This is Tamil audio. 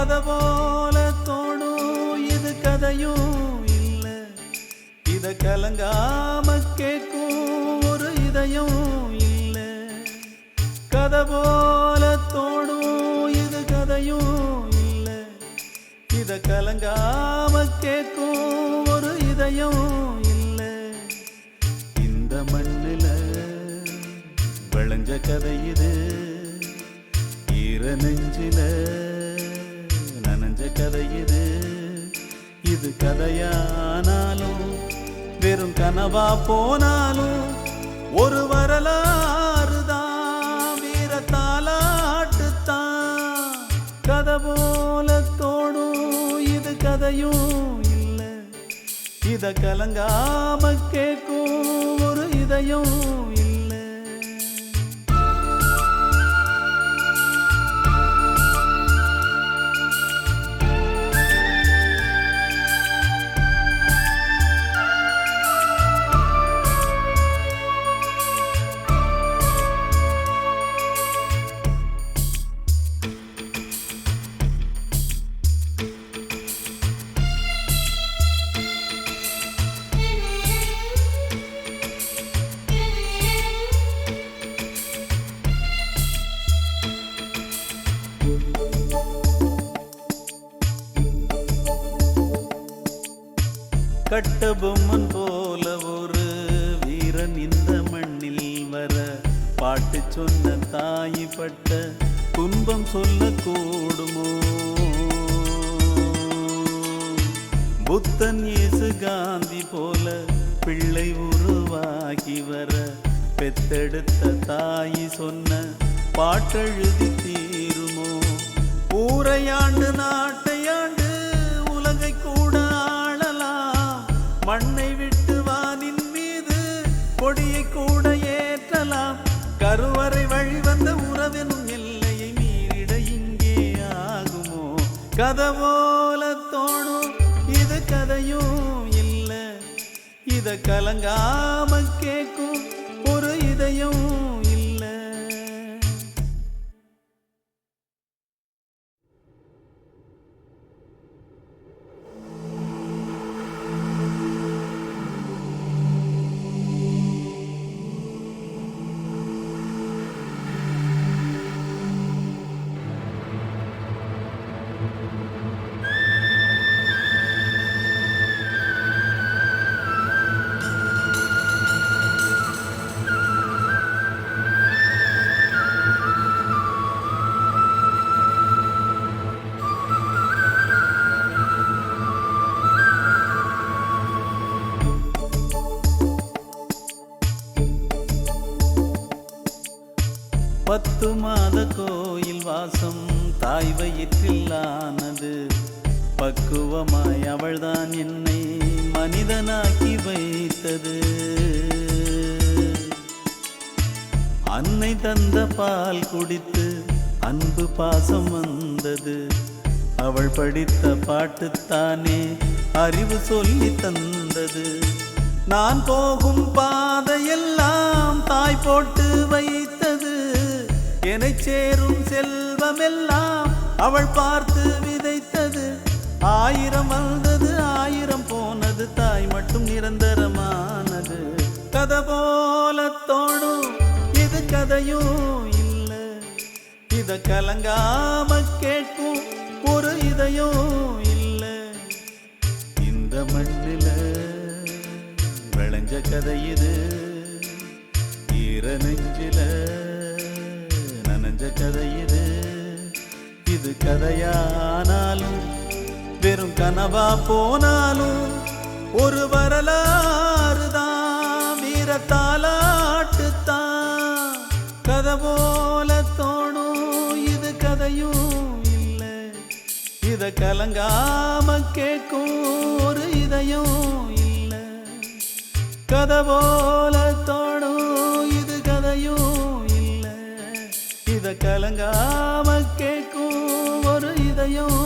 கதை போல தோணும் இது கதையும் இல்ல. இத கலங்காம கேட்கும் ஒரு இதயம் இல்ல. கதை போல தோணும் இது கதையும் இல்ல. இத கலங்காம கேட்கும் ஒரு இதயம் இல்ல. இந்த மண்ணில விளைஞ்ச கதை இது, ஈர நெஞ்சில நனைஞ்ச கதை இது. இது கதையானாலும் வெறும் கனவா போனாலும் ஒரு வரலாறு தான், வீரத்தாலாட்டுத்தான். கதை போல தோணும் இது கதையும் இல்ல. இத கலங்காம கேட்கும் ஒரு இதயம் இல்ல. கட்டபொம்மன் போல ஒரு வீரன் இந்த மண்ணில் வர, பாட்டு சொன்ன தாய் பட்ட துன்பம் சொல்ல கூடுமோ? புத்தன் இயேசு காந்தி போல பிள்ளை உருவாகி வர, பெத்தெடுத்த தாய் சொன்ன பாட்டெழுதி தீருமோ? ஊரையாண்டு நாட்டையாண்டு உலகை கூட மண்ணை விட்டு வானின் மீது கொடியை கூட ஏற்றலாம். கருவறை வழி வந்த உறவெனும் எல்லையை மீறிட இங்கே ஆகுமோ? கதை போல தோணும் இது கதையும் இல்ல. இத கலங்காம கேட்கும் ஒரு இதயம் இல்ல. பத்து மாத கோயில் வாசம் தாய் வயிற்றில்லானது. பக்குவமாய் அவள்தான் என்னை மனிதனாக்கி வைத்தது. அன்னை தந்த பால் குடித்து அன்பு பாசம் வந்தது. அவள் படித்த பாட்டுத்தானே அறிவு சொல்லி தந்தது. நான் போகும் பாதையெல்லாம் தாய் போட்டு வைத்தது. என்னை சேரும் செல்வமெல்லாம் அவள் பார்த்து விதைத்தது. 1000 வந்தது 1000 போனது, தாய் மட்டும் நிரந்தரமானது. கதை போல தோணும் இது கதையும் இல்ல. இத கலங்காம கேட்கும் ஒரு இதயம் இல்ல. இந்த மண்ணில விளைஞ்ச கதை இது, ஈர நெஞ்சில நனைஞ்ச கதை இது. இது கதையானாலும் வெறும் கனவா போனாலும் ஒரு வரலாறு தான், வீரத்தாலாட்டுத்தான். கதை போல தோணும் இது கதையும் இல்ல. இத கலங்காம கேட்கும் ஒரு இதயம் இல்ல. கதை போல தோணும் இது கதையும் இல்ல. இத கலங்காம கேட்கும் ஒரு இதயம்